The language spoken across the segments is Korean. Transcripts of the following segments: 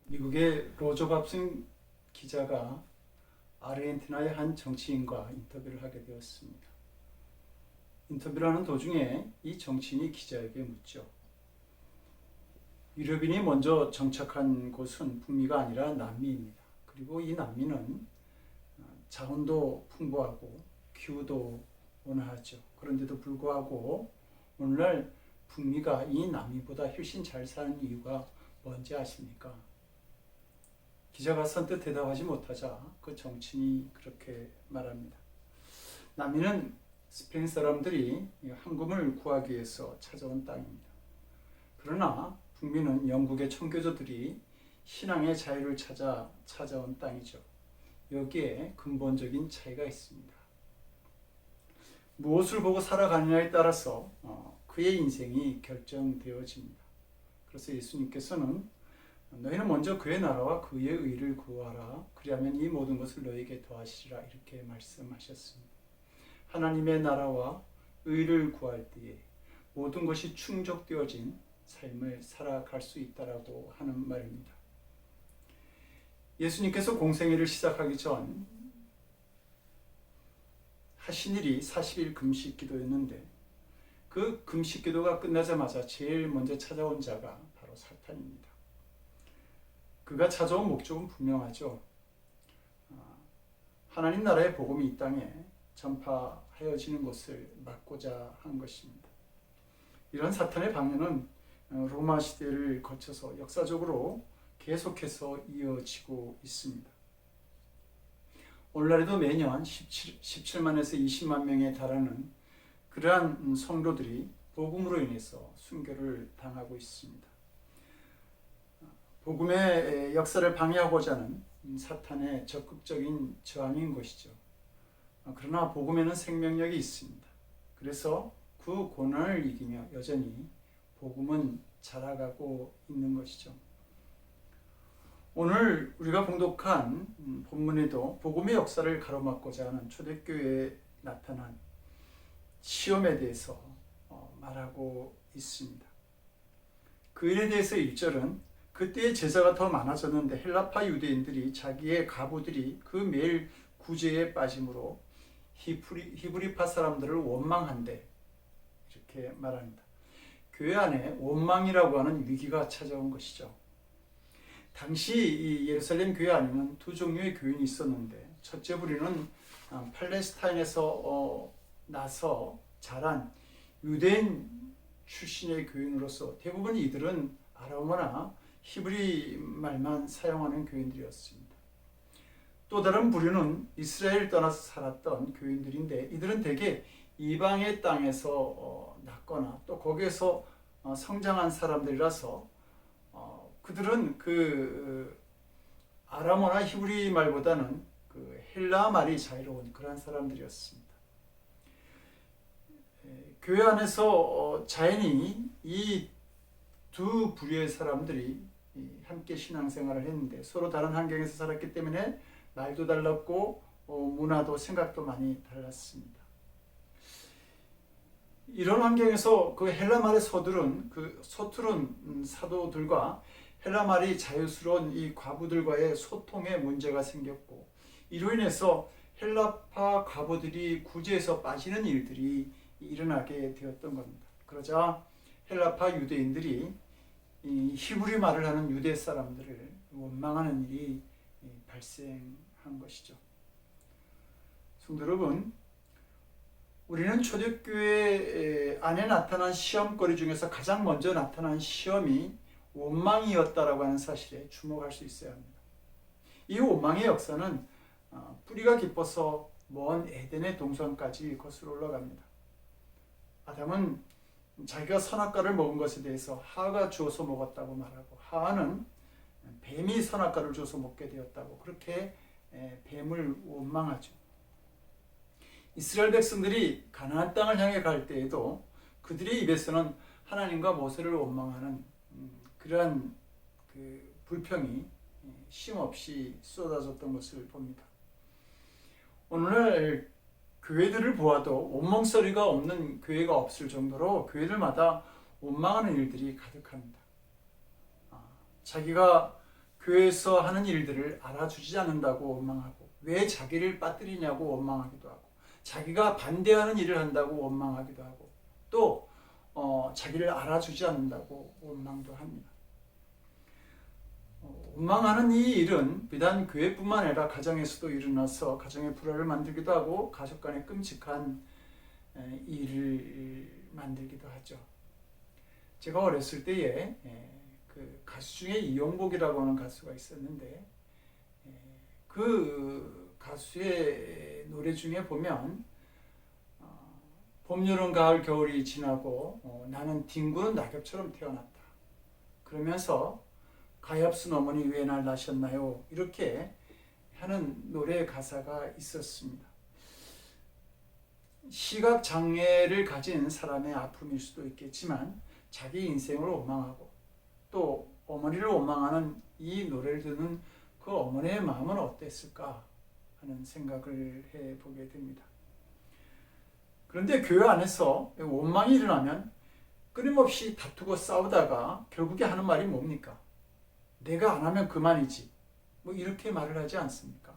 미국의 로저 밥슨 기자가 아르헨티나의 한 정치인과 인터뷰를 하게 되었습니다. 인터뷰를 하는 도중에 이 정치인이 기자에게 묻죠. 유럽인이 먼저 정착한 곳은 북미가 아니라 남미입니다. 그리고 이 남미는 자원도 풍부하고 기후도 온화하죠. 그런데도 불구하고 오늘날 북미가 이 남미보다 훨씬 잘 사는 이유가 뭔지 아십니까? 기자가 선뜻 대답하지 못하자 그 정치인이 그렇게 말합니다. 남미는 스페인 사람들이 황금을 구하기 위해서 찾아온 땅입니다. 그러나 북미는 영국의 청교도들이 신앙의 자유를 찾아 찾아온 땅이죠. 여기에 근본적인 차이가 있습니다. 무엇을 보고 살아가느냐에 따라서 그의 인생이 결정되어집니다. 그래서 예수님께서는 너희는 먼저 그의 나라와 그의 의를 구하라. 그리하면 이 모든 것을 너희에게 더하시리라. 이렇게 말씀하셨습니다. 하나님의 나라와 의를 구할 때에 모든 것이 충족되어진 삶을 살아갈 수 있다라고 하는 말입니다. 예수님께서 공생애를 시작하기 전 하신 일이 40일 금식 기도였는데 그 금식 기도가 끝나자마자 제일 먼저 찾아온 자가 바로 사탄입니다. 그가 찾아온 목적은 분명하죠. 하나님 나라의 복음이 이 땅에 전파하여지는 것을 막고자 한 것입니다. 이런 사탄의 방해는 로마 시대를 거쳐서 역사적으로 계속해서 이어지고 있습니다. 오늘날에도 매년 17만에서 20만 명에 달하는 그러한 성도들이 복음으로 인해서 순교를 당하고 있습니다. 복음의 역사를 방해하고자 하는 사탄의 적극적인 저항인 것이죠. 그러나 복음에는 생명력이 있습니다. 그래서 그 고난을 이기며 여전히 복음은 자라가고 있는 것이죠. 오늘 우리가 봉독한 본문에도 복음의 역사를 가로막고자 하는 초대교회에 나타난 시험에 대해서 말하고 있습니다. 그 일에 대해서 1절은 그때의 제자가 더 많아졌는데 헬라파 유대인들이 자기의 가부들이 그 매일 구제에 빠짐으로 히브리파 사람들을 원망한대 이렇게 말합니다. 교회 안에 원망이라고 하는 위기가 찾아온 것이죠. 당시 이 예루살렘 교회 안에는 두 종류의 교인이 있었는데 첫째 부류는 팔레스타인에서 나서 자란 유대인 출신의 교인으로서 대부분 이들은 아람어나 히브리 말만 사용하는 교인들이었습니다. 또 다른 부류는 이스라엘을 떠나서 살았던 교인들인데 이들은 대개 이방의 땅에서 났거나 또 거기에서 성장한 사람들이라서 그들은 그 아람어나 히브리 말보다는 그 헬라 말이 자유로운 그런 사람들이었습니다. 교회 안에서 자연히 이 두 부류의 사람들이 함께 신앙생활을 했는데 서로 다른 환경에서 살았기 때문에 말도 달랐고 문화도 생각도 많이 달랐습니다. 이런 환경에서 그 헬라 말의 그 서투른 사도들과 헬라 말이 자유스러운 이 과부들과의 소통에 문제가 생겼고 이로 인해서 헬라파 과부들이 구제에서 빠지는 일들이 일어나게 되었던 겁니다. 그러자 헬라파 유대인들이 이 히브리 말을 하는 유대 사람들을 원망하는 일이 발생한 것이죠. 성도 여러분, 우리는 초대교회 안에 나타난 시험거리 중에서 가장 먼저 나타난 시험이 원망이었다라고 하는 사실에 주목할 수 있어야 합니다. 이 원망의 역사는 뿌리가 깊어서 먼 에덴의 동산까지 거슬러 올라갑니다. 아담은 자기가 선악과를 먹은 것에 대해서 하가 주어서 먹었다고 말하고 하와는 뱀이 선악과를 주어서 먹게 되었다고 그렇게 뱀을 원망하죠. 이스라엘 백성들이 가나안 땅을 향해 갈 때에도 그들의 입에서는 하나님과 모세를 원망하는 그러한 그 불평이 쉼없이 쏟아졌던 것을 봅니다. 오늘날 교회들을 보아도 원망소리가 없는 교회가 없을 정도로 교회들마다 원망하는 일들이 가득합니다. 자기가 교회에서 하는 일들을 알아주지 않는다고 원망하고, 왜 자기를 빠뜨리냐고 원망하기도 하고, 자기가 반대하는 일을 한다고 원망하기도 하고, 또 자기를 알아주지 않는다고 원망도 합니다. 원망하는 이 일은 비단 교회뿐만 아니라 가정에서도 일어나서 가정의 불화를 만들기도 하고 가족 간의 끔찍한 일을 만들기도 하죠. 제가 어렸을 때에 그 가수 중에 이용복이라고 하는 가수가 있었는데, 그 가수의 노래 중에 보면 봄, 여름, 가을, 겨울이 지나고 나는 뒹구는 낙엽처럼 태어났다. 그러면서 가엾은 어머니 왜 날 낳으셨나요? 이렇게 하는 노래 가사가 있었습니다. 시각 장애를 가진 사람의 아픔일 수도 있겠지만 자기 인생을 원망하고 또 어머니를 원망하는 이 노래를 듣는 그 어머니의 마음은 어땠을까 하는 생각을 해보게 됩니다. 그런데 교회 안에서 원망이 일어나면 끊임없이 다투고 싸우다가 결국에 하는 말이 뭡니까? 내가 안 하면 그만이지. 뭐 이렇게 말을 하지 않습니까?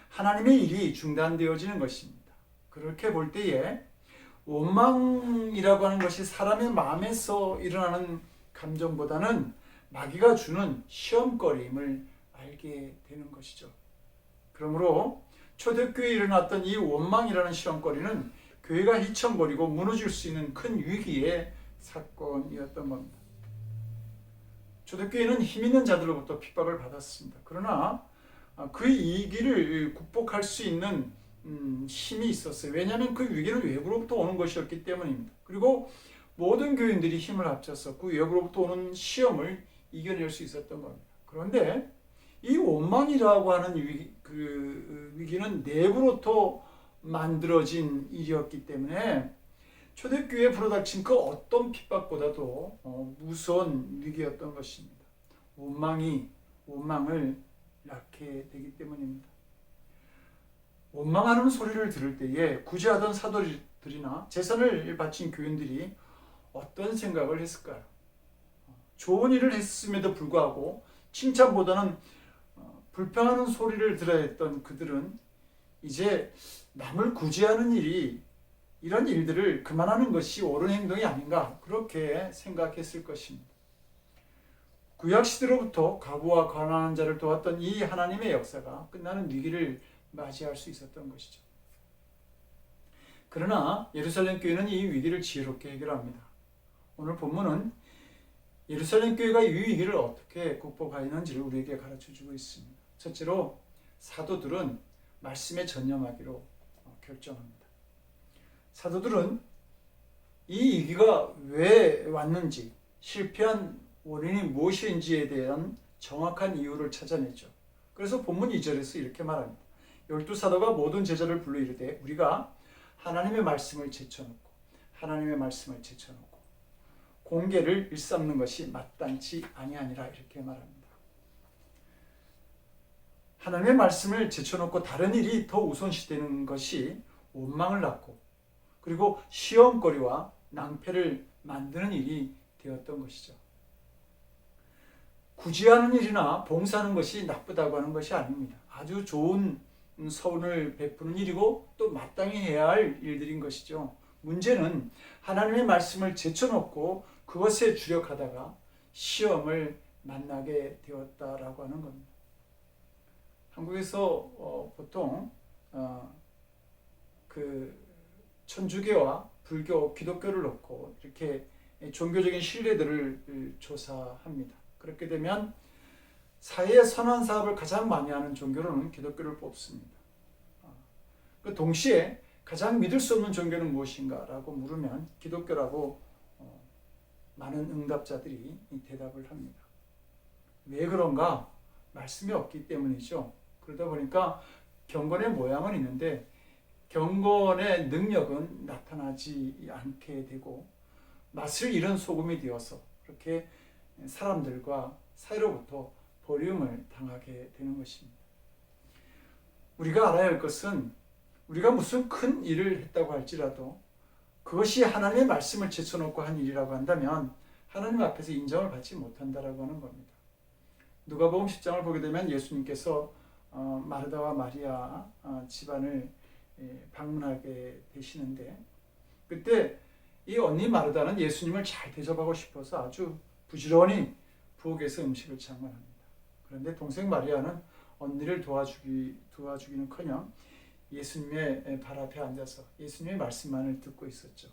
하나님의 일이 중단되어지는 것입니다. 그렇게 볼 때에 원망이라고 하는 것이 사람의 마음에서 일어나는 감정보다는 마귀가 주는 시험거리임을 알게 되는 것이죠. 그러므로 초대교회에 일어났던 이 원망이라는 시험거리는 교회가 휘청거리고 무너질 수 있는 큰 위기의 사건이었던 겁니다. 초대교회는 힘 있는 자들로부터 핍박을 받았습니다. 그러나 그 위기를 극복할 수 있는 힘이 있었어요. 왜냐하면 그 위기는 외부로부터 오는 것이었기 때문입니다. 그리고 모든 교인들이 힘을 합쳐서 그 외부로부터 오는 시험을 이겨낼 수 있었던 겁니다. 그런데 이 원망이라고 하는 위기는 내부로부터 만들어진 일이었기 때문에 초대교회에 불어닥친 그 어떤 핍박보다도 무서운 위기였던 것입니다. 원망을 낳게 되기 때문입니다. 원망하는 소리를 들을 때에 구제하던 사도들이나 제사를 바친 교인들이 어떤 생각을 했을까요? 좋은 일을 했음에도 불구하고 칭찬보다는 불평하는 소리를 들어야 했던 그들은 이제 남을 구제하는 이런 일들을 그만하는 것이 옳은 행동이 아닌가 그렇게 생각했을 것입니다. 구약시대로부터 과부와 가난한 자를 도왔던 이 하나님의 역사가 끝나는 위기를 맞이할 수 있었던 것이죠. 그러나 예루살렘 교회는 이 위기를 지혜롭게 해결합니다. 오늘 본문은 예루살렘 교회가 이 위기를 어떻게 극복하였는지를 우리에게 가르쳐주고 있습니다. 첫째로 사도들은 말씀에 전념하기로 결정합니다. 사도들은 이 위기가 왜 왔는지, 실패한 원인이 무엇인지에 대한 정확한 이유를 찾아내죠. 그래서 본문 2절에서 이렇게 말합니다. 12사도가 모든 제자를 불러 이르되 우리가 하나님의 말씀을 제쳐놓고 공계를 일삼는 것이 마땅치 아니하니라 이렇게 말합니다. 하나님의 말씀을 제쳐놓고 다른 일이 더 우선시되는 것이 원망을 낳고 그리고 시험거리와 낭패를 만드는 일이 되었던 것이죠. 구제하는 일이나 봉사하는 것이 나쁘다고 하는 것이 아닙니다. 아주 좋은 서운을 베푸는 일이고 또 마땅히 해야 할 일들인 것이죠. 문제는 하나님의 말씀을 제쳐놓고 그것에 주력하다가 시험을 만나게 되었다라고 하는 겁니다. 한국에서 보통 그 천주교와 불교, 기독교를 놓고 이렇게 종교적인 신뢰들을 조사합니다. 그렇게 되면 사회의 선한 사업을 가장 많이 하는 종교로는 기독교를 뽑습니다. 동시에 가장 믿을 수 없는 종교는 무엇인가 라고 물으면 기독교라고 많은 응답자들이 대답을 합니다. 왜 그런가? 말씀이 없기 때문이죠. 그러다 보니까 경건의 모양은 있는데 경건의 능력은 나타나지 않게 되고 맛을 잃은 소금이 되어서 그렇게 사람들과 사이로부터 버림을 당하게 되는 것입니다. 우리가 알아야 할 것은 우리가 무슨 큰 일을 했다고 할지라도 그것이 하나님의 말씀을 제쳐놓고 한 일이라고 한다면 하나님 앞에서 인정을 받지 못한다라고 하는 겁니다. 누가복음 10장을 보게 되면 예수님께서 마르다와 마리아 집안을 방문하게 되시는데, 그때 이 언니 마르다는 예수님을 잘 대접하고 싶어서 아주 부지런히 부엌에서 음식을 장만합니다. 그런데 동생 마리아는 언니를 도와주기는커녕 예수님의 발 앞에 앉아서 예수님의 말씀만을 듣고 있었죠.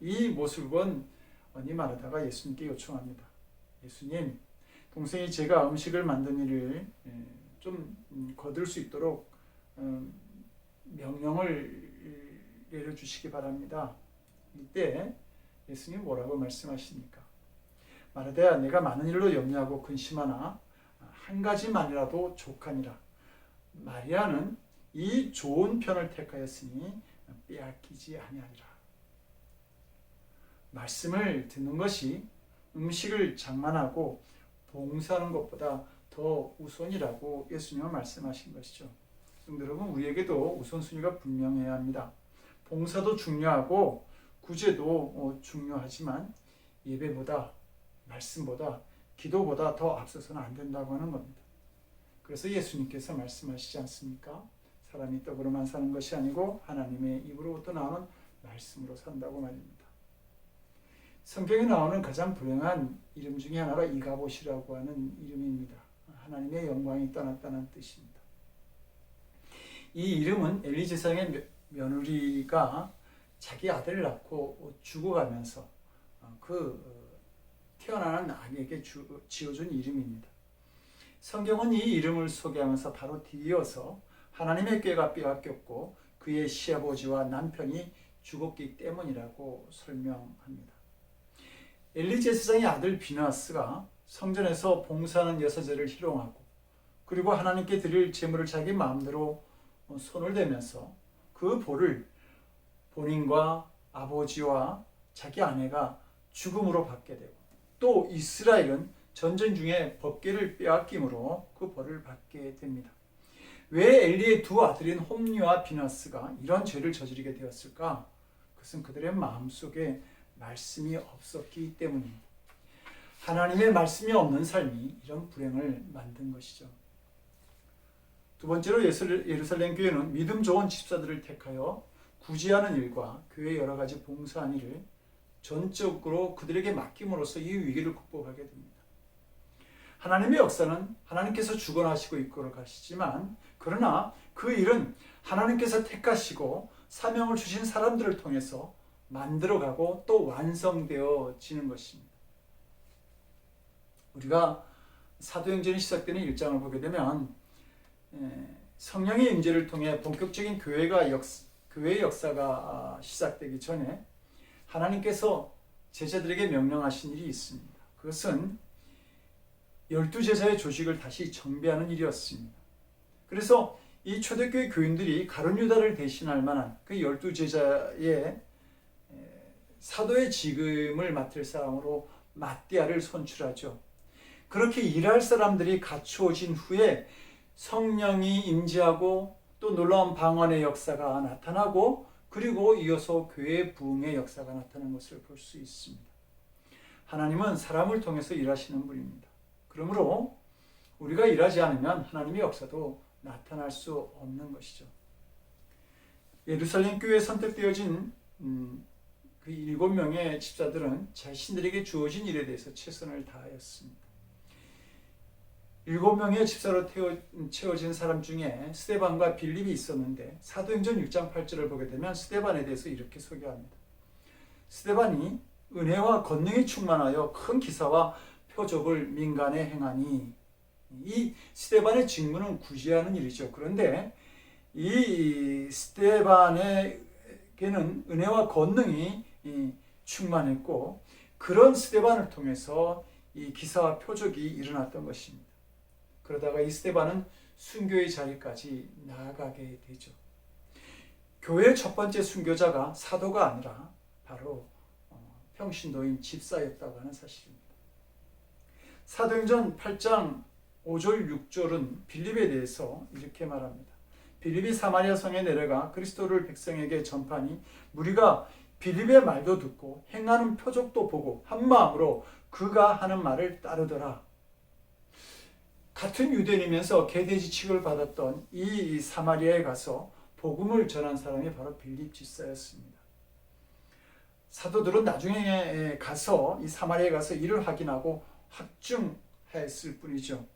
이 모습을 본 언니 마르다가 예수님께 요청합니다. 예수님, 동생이 제가 음식을 만든 일을 좀 거둘 수 있도록 명령을 내려주시기 바랍니다. 이때 예수님이 뭐라고 말씀하십니까? 마르다야, 내가 많은 일로 염려하고 근심하나 한 가지만이라도 족하니라. 마리아는 이 좋은 편을 택하였으니 빼앗기지 아니하리라. 말씀을 듣는 것이 음식을 장만하고 봉사하는 것보다 더 우선이라고 예수님은 말씀하신 것이죠. 여러분, 우리에게도 우선순위가 분명해야 합니다. 봉사도 중요하고 구제도 중요하지만 예배보다, 말씀보다, 기도보다 더 앞서서는 안 된다고 하는 겁니다. 그래서 예수님께서 말씀하시지 않습니까? 사람이 떡으로만 사는 것이 아니고 하나님의 입으로부터 나오는 말씀으로 산다고 말입니다. 성경에 나오는 가장 불행한 이름 중에 하나가 이가봇이라고 하는 이름입니다. 하나님의 영광이 떠났다는 뜻입니다. 이 이름은 엘리 제사장의 며느리가 자기 아들을 낳고 죽어가면서 태어나는 아기에게 지어준 이름입니다. 성경은 이 이름을 소개하면서 바로 뒤이어서 하나님의 꾀가 빼앗겼고 그의 시아버지와 남편이 죽었기 때문이라고 설명합니다. 엘리 제사장의 아들 비나스가 성전에서 봉사하는 여사제를 희롱하고 그리고 하나님께 드릴 제물을 자기 마음대로 손을 대면서 그 볼을 본인과 아버지와 자기 아내가 죽음으로 받게 되고, 또 이스라엘은 전쟁 중에 법궤를 빼앗김으로 그 벌을 받게 됩니다. 왜 엘리의 두 아들인 홈리와 비나스가 이런 죄를 저지르게 되었을까? 그것은 그들의 마음속에 말씀이 없었기 때문입니다. 하나님의 말씀이 없는 삶이 이런 불행을 만든 것이죠. 두 번째로 예루살렘 교회는 믿음 좋은 집사들을 택하여 구제하는 일과 교회의 여러 가지 봉사한 일을 전적으로 그들에게 맡김으로써 이 위기를 극복하게 됩니다. 하나님의 역사는 하나님께서 주관하시고 이끌어 가시지만, 그러나 그 일은 하나님께서 택하시고 사명을 주신 사람들을 통해서 만들어가고 또 완성되어지는 것입니다. 우리가 사도행전이 시작되는 1장을 보게 되면 성령의 임재를 통해 본격적인 교회의 역사가 시작되기 전에 하나님께서 제자들에게 명령하신 일이 있습니다. 그것은 12제자의 조직을 다시 정비하는 일이었습니다. 그래서 이 초대교회 교인들이 가룟 유다를 대신할 만한 그 12제자의 사도의 직임을 맡을 사람으로 마띠아를 선출하죠. 그렇게 일할 사람들이 갖추어진 후에 성령이 임재하고 또 놀라운 방언의 역사가 나타나고, 그리고 이어서 교회 부흥의 역사가 나타나는 것을 볼 수 있습니다. 하나님은 사람을 통해서 일하시는 분입니다. 그러므로 우리가 일하지 않으면 하나님의 역사도 나타날 수 없는 것이죠. 예루살렘 교회에 선택되어진 그 7명의 집사들은 자신들에게 주어진 일에 대해서 최선을 다하였습니다. 7명의 집사로 채워진 사람 중에 스데반과 빌립이 있었는데, 사도행전 6장 8절을 보게 되면 스데반에 대해서 이렇게 소개합니다. 스데반이 은혜와 권능이 충만하여 큰 기사와 표적을 민간에 행하니. 이 스데반의 직무는 구제하는 일이죠. 그런데 이 스데반에게는 은혜와 권능이 충만했고, 그런 스데반을 통해서 이 기사와 표적이 일어났던 것입니다. 그러다가 이 스데반은 순교의 자리까지 나아가게 되죠. 교회의 첫 번째 순교자가 사도가 아니라 바로 평신도인 집사였다고 하는 사실입니다. 사도행전 8장 5절 6절은 빌립에 대해서 이렇게 말합니다. 빌립이 사마리아 성에 내려가 그리스도를 백성에게 전파하니 무리가 빌립의 말도 듣고 행하는 표적도 보고 한 마음으로 그가 하는 말을 따르더라. 같은 유대인이면서 계대 지칙을 받았던 이 사마리아에 가서 복음을 전한 사람이 바로 빌립 집사였습니다. 사도들은 나중에 가서 이 사마리아에 가서 이를 확인하고 확증했을 뿐이죠.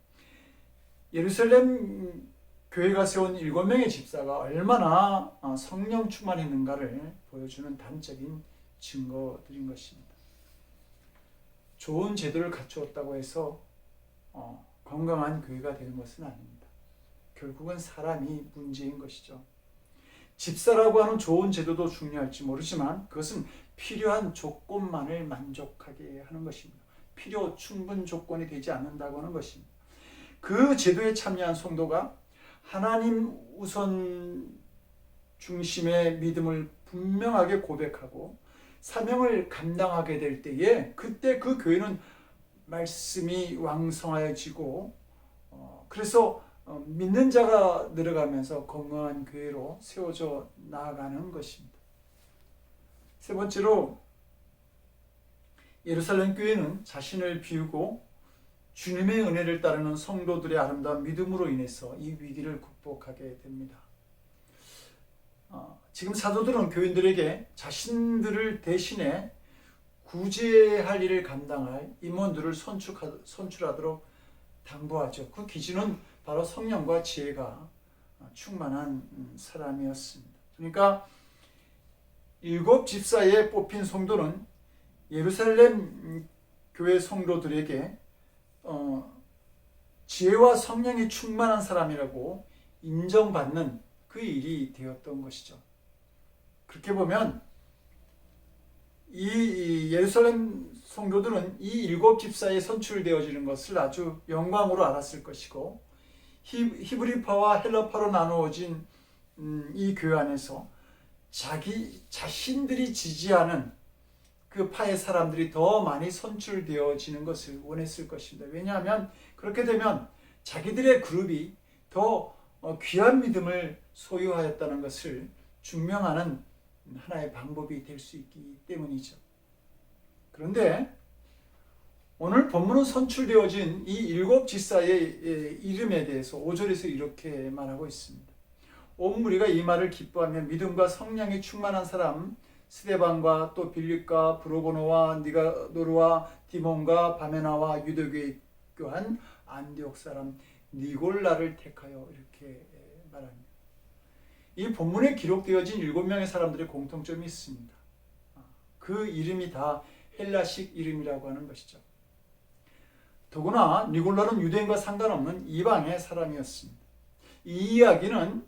예루살렘 교회가 세운 7명의 집사가 얼마나 성령 충만했는가를 보여주는 단적인 증거들인 것입니다. 좋은 제도를 갖추었다고 해서 건강한 교회가 되는 것은 아닙니다. 결국은 사람이 문제인 것이죠. 집사라고 하는 좋은 제도도 중요할지 모르지만 그것은 필요한 조건만을 만족하게 하는 것입니다. 필요 충분 조건이 되지 않는다고 하는 것입니다. 그 제도에 참여한 성도가 하나님 우선 중심의 믿음을 분명하게 고백하고 사명을 감당하게 될 때에 그때 그 교회는 말씀이 왕성하여지고 그래서 믿는 자가 늘어가면서 건강한 교회로 세워져 나아가는 것입니다. 세 번째로 예루살렘 교회는 자신을 비우고 주님의 은혜를 따르는 성도들의 아름다운 믿음으로 인해서 이 위기를 극복하게 됩니다. 지금 사도들은 교인들에게 자신들을 대신해 구제할 일을 감당할 임원들을 선출하도록 당부하죠. 그 기준은 바로 성령과 지혜가 충만한 사람이었습니다. 그러니까 7 집사에 뽑힌 성도는 예루살렘 교회 성도들에게 지혜와 성령이 충만한 사람이라고 인정받는 그 일이 되었던 것이죠. 그렇게 보면 이 예루살렘 성도들은 이 7 집사에 선출되어지는 것을 아주 영광으로 알았을 것이고 히브리파와 헬라파로 나누어진 이 교회 안에서 자신들이 지지하는 그 파의 사람들이 더 많이 선출되어지는 것을 원했을 것입니다. 왜냐하면 그렇게 되면 자기들의 그룹이 더 귀한 믿음을 소유하였다는 것을 증명하는 하나의 방법이 될 수 있기 때문이죠. 그런데 오늘 본문은 선출되어진 이 7 집사의 이름에 대해서 5절에서 이렇게 말하고 있습니다. 온 무리가 이 말을 기뻐하며 믿음과 성령이 충만한 사람 스데반과 또 빌립과 브로고노와 니가노르와 디몬과 바메나와 유대교에 교한 안디옥 사람 니골라를 택하여 이렇게 말합니다. 이 본문에 기록되어진 7명의 사람들의 공통점이 있습니다. 그 이름이 다 헬라식 이름이라고 하는 것이죠. 더구나 니골라는 유대인과 상관없는 이방의 사람이었습니다. 이 이야기는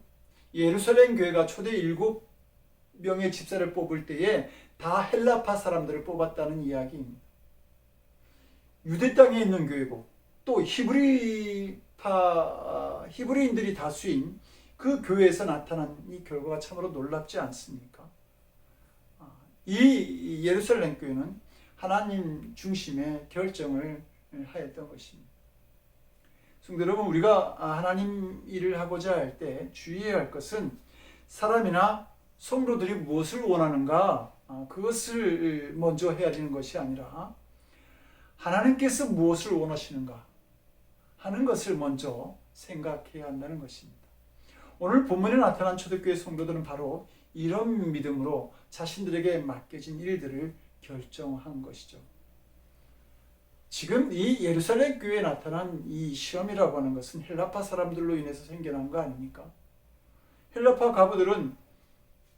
예루살렘 교회가 초대 7명의 집사를 뽑을 때에 다 헬라파 사람들을 뽑았다는 이야기입니다. 유대 땅에 있는 교회고 또 히브리인들이 다수인 그 교회에서 나타난 이 결과가 참으로 놀랍지 않습니까? 이 예루살렘 교회는 하나님 중심의 결정을 하였던 것입니다. 성도 여러분, 우리가 하나님 일을 하고자 할 때 주의해야 할 것은 사람이나 성도들이 무엇을 원하는가 그것을 먼저 헤아리는 것이 아니라 하나님께서 무엇을 원하시는가 하는 것을 먼저 생각해야 한다는 것입니다. 오늘 본문에 나타난 초대교회 성도들은 바로 이런 믿음으로 자신들에게 맡겨진 일들을 결정한 것이죠. 지금 이 예루살렘 교회에 나타난 이 시험이라고 하는 것은 헬라파 사람들로 인해서 생겨난 거 아닙니까? 헬라파 가부들은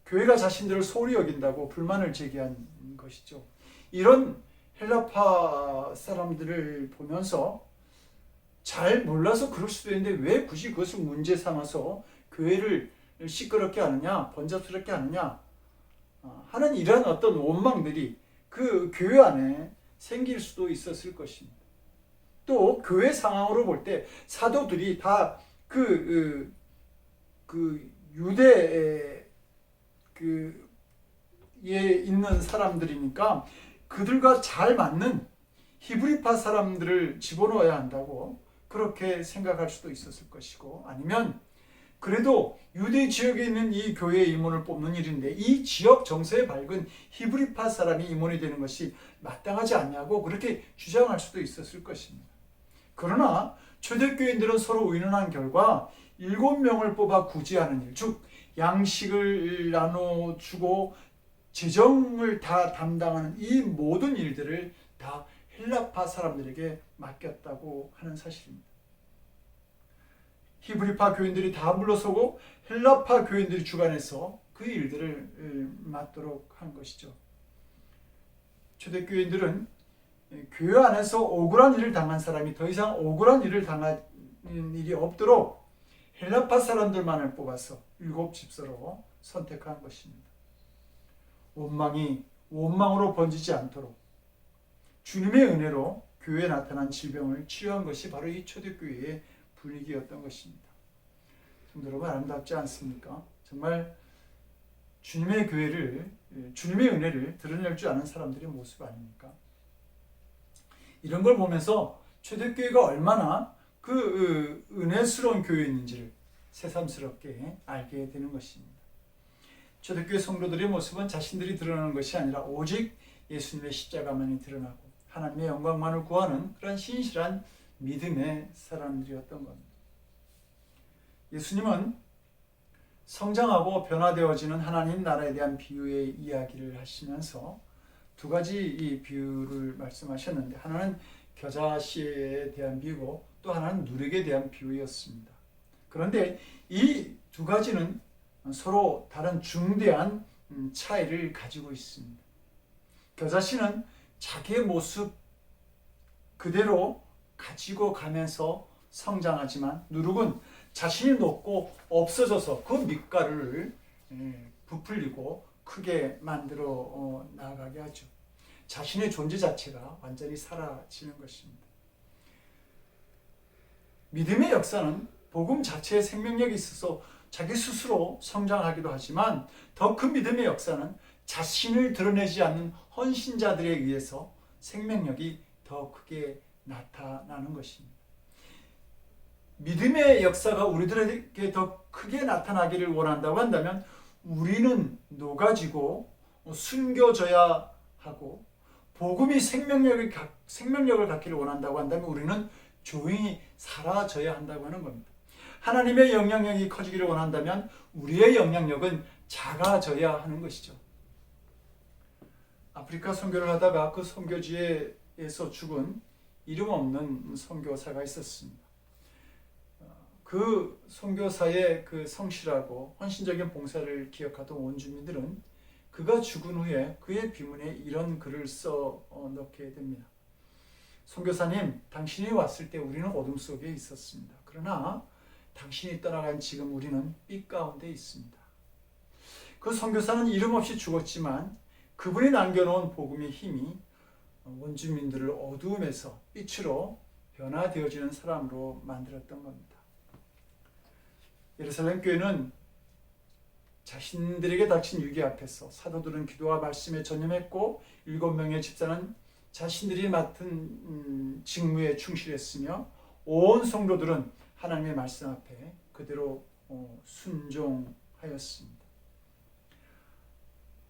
교회가 자신들을 소홀히 여긴다고 불만을 제기한 것이죠. 이런 헬라파 사람들을 보면서 잘 몰라서 그럴 수도 있는데 왜 굳이 그것을 문제 삼아서 교회를 시끄럽게 하느냐, 번잡스럽게 하느냐 하는 이러한 어떤 원망들이 그 교회 안에 생길 수도 있었을 것입니다. 또 교회 상황으로 볼 때 사도들이 다 그 유대에 있는 사람들이니까 그들과 잘 맞는 히브리파 사람들을 집어넣어야 한다고 그렇게 생각할 수도 있었을 것이고, 아니면 그래도 유대 지역에 있는 이 교회의 임원을 뽑는 일인데 이 지역 정서에 밝은 히브리파 사람이 임원이 되는 것이 마땅하지 않냐고 그렇게 주장할 수도 있었을 것입니다. 그러나 초대교인들은 서로 의논한 결과 7명을 뽑아 구제하는 일, 즉 양식을 나눠주고 재정을 다 담당하는 이 모든 일들을 다 헬라파 사람들에게 맡겼다고 하는 사실입니다. 히브리파 교인들이 다 물러서고 헬라파 교인들이 주관해서 그 일들을 맡도록 한 것이죠. 초대교인들은 교회 안에서 억울한 일을 당한 사람이 더 이상 억울한 일을 당하는 일이 없도록 헬라파 사람들만을 뽑아서 7집사로 선택한 것입니다. 원망이 원망으로 번지지 않도록 주님의 은혜로 교회에 나타난 질병을 치유한 것이 바로 이 초대교회의 분위기였던 것입니다. 성도 여러분, 아름답지 않습니까? 정말 주님의 교회를, 주님의 은혜를 드러낼 줄 아는 사람들의 모습 아닙니까? 이런 걸 보면서 초대교회가 얼마나 그 은혜스러운 교회인지를 새삼스럽게 알게 되는 것입니다. 초대교회 성도들의 모습은 자신들이 드러나는 것이 아니라 오직 예수님의 십자가만이 드러나고 하나님의 영광만을 구하는 그런 신실한 믿음의 사람들이었던 겁니다. 예수님은 성장하고 변화되어지는 하나님 나라에 대한 비유의 이야기를 하시면서 두 가지 이 비유를 말씀하셨는데, 하나는 겨자씨에 대한 비유고 또 하나는 누룩에 대한 비유였습니다. 그런데 이 두 가지는 서로 다른 중대한 차이를 가지고 있습니다. 겨자씨는 자기의 모습 그대로 가지고 가면서 성장하지만, 누룩은 자신이 녹고 없어져서 그 밑가루를 부풀리고 크게 만들어 나아가게 하죠. 자신의 존재 자체가 완전히 사라지는 것입니다. 믿음의 역사는 복음 자체에 생명력이 있어서 자기 스스로 성장하기도 하지만, 더 큰 믿음의 역사는 자신을 드러내지 않는 헌신자들에 의해서 생명력이 더 크게 나타나는 것입니다. 믿음의 역사가 우리들에게 더 크게 나타나기를 원한다고 한다면, 우리는 녹아지고 숨겨져야 하고, 복음이 생명력을 갖기를 원한다고 한다면 우리는 조용히 사라져야 한다고 하는 겁니다. 하나님의 영향력이 커지기를 원한다면 우리의 영향력은 작아져야 하는 것이죠. 아프리카 선교를 하다가 그 선교지에서 죽은 이름 없는 선교사가 있었습니다. 그 선교사의 그 성실하고 헌신적인 봉사를 기억하던 원주민들은 그가 죽은 후에 그의 비문에 이런 글을 써 넣게 됩니다. 선교사님, 당신이 왔을 때 우리는 어둠 속에 있었습니다. 그러나 당신이 떠나간 지금 우리는 빛 가운데 있습니다. 그 선교사는 이름 없이 죽었지만 그분이 남겨놓은 복음의 힘이 원주민들을 어두움에서 빛으로 변화되어지는 사람으로 만들었던 겁니다. 예루살렘 교회는 자신들에게 닥친 위기 앞에서 사도들은 기도와 말씀에 전념했고 7명의 집사는 자신들이 맡은 직무에 충실했으며 온 성도들은 하나님의 말씀 앞에 그대로 순종하였습니다.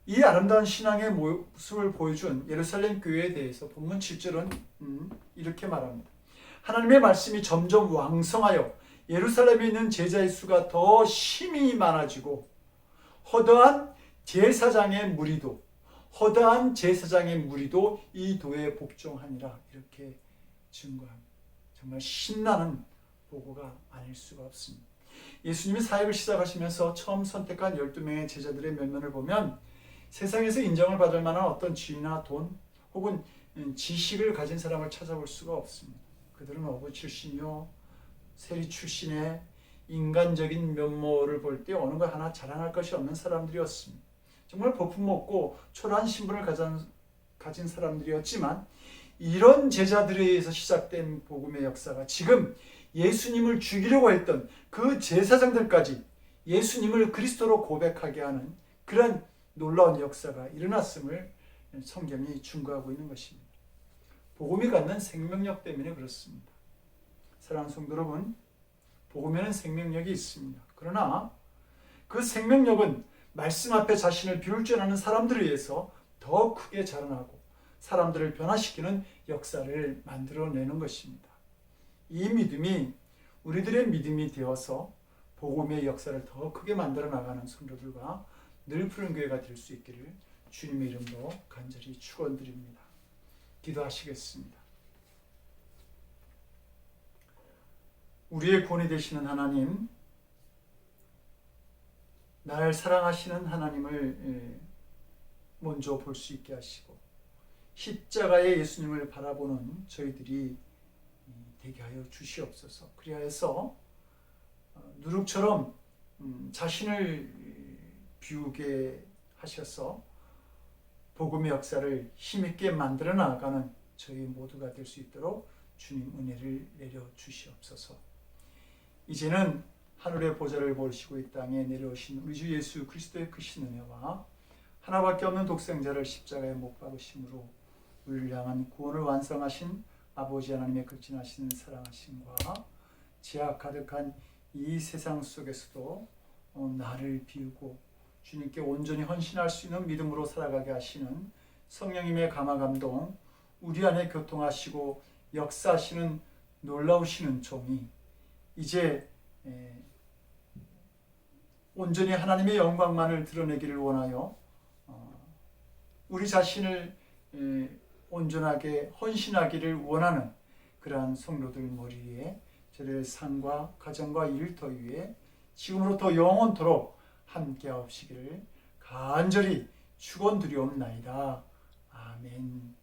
이 아름다운 신앙의 모습을 보여준 예루살렘 교회에 대해서 본문 7절은 이렇게 말합니다. 하나님의 말씀이 점점 왕성하여 예루살렘에 있는 제자의 수가 더 심히 많아지고 허다한 제사장의 무리도 이 도에 복종하니라, 이렇게 증거합니다. 정말 신나는 보고가 아닐 수가 없습니다. 예수님이 사역을 시작하시면서 처음 선택한 12명의 제자들의 면면을 보면 세상에서 인정을 받을 만한 어떤 지위나 돈 혹은 지식을 가진 사람을 찾아볼 수가 없습니다. 그들은 어부 출신이요 세리 출신의 인간적인 면모를 볼 때 어느 것 하나 자랑할 것이 없는 사람들이었습니다. 정말 볼품없고 초라한 신분을 가진 사람들이었지만, 이런 제자들에 의해서 시작된 복음의 역사가 지금 예수님을 죽이려고 했던 그 제사장들까지 예수님을 그리스도로 고백하게 하는 그런 놀라운 역사가 일어났음을 성경이 증거하고 있는 것입니다. 복음이 갖는 생명력 때문에 그렇습니다. 사랑하는 성도 여러분, 복음에는 생명력이 있습니다. 그러나 그 생명력은 말씀 앞에 자신을 비울 줄 아는 사람들에 의해서 더 크게 자라나고 사람들을 변화시키는 역사를 만들어내는 것입니다. 이 믿음이 우리들의 믿음이 되어서 복음의 역사를 더 크게 만들어 나가는 성도들과 늘 푸른 교회가 될 수 있기를 주님의 이름으로 간절히 축원드립니다. 기도하시겠습니다. 우리의 구원이 되시는 하나님, 나를 사랑하시는 하나님을 먼저 볼 수 있게 하시고 십자가의 예수님을 바라보는 저희들이 되게 하여 주시옵소서. 그리하여서 누룩처럼 자신을 비우게 하셔서 복음의 역사를 힘있게 만들어 나가는 저희 모두가 될 수 있도록 주님 은혜를 내려 주시옵소서. 이제는 하늘의 보좌를 모시고 이 땅에 내려오신 우리 주 예수 그리스도의 크신 은혜와 하나밖에 없는 독생자를 십자가에 못 박으심으로 우리를 향한 구원을 완성하신 아버지 하나님의 극진하신 사랑하심과 죄악 가득한 이 세상 속에서도 나를 비우고 주님께 온전히 헌신할 수 있는 믿음으로 살아가게 하시는 성령님의 감화 감동, 우리 안에 교통하시고 역사하시는 놀라우시는 종이 이제 온전히 하나님의 영광만을 드러내기를 원하여 우리 자신을 온전하게 헌신하기를 원하는 그러한 성도들 머리 위에 저를 삶과 가정과 일터 위에 지금으로부터 영원토록 함께 하옵시기를 간절히 축원드리옵나이다. 아멘.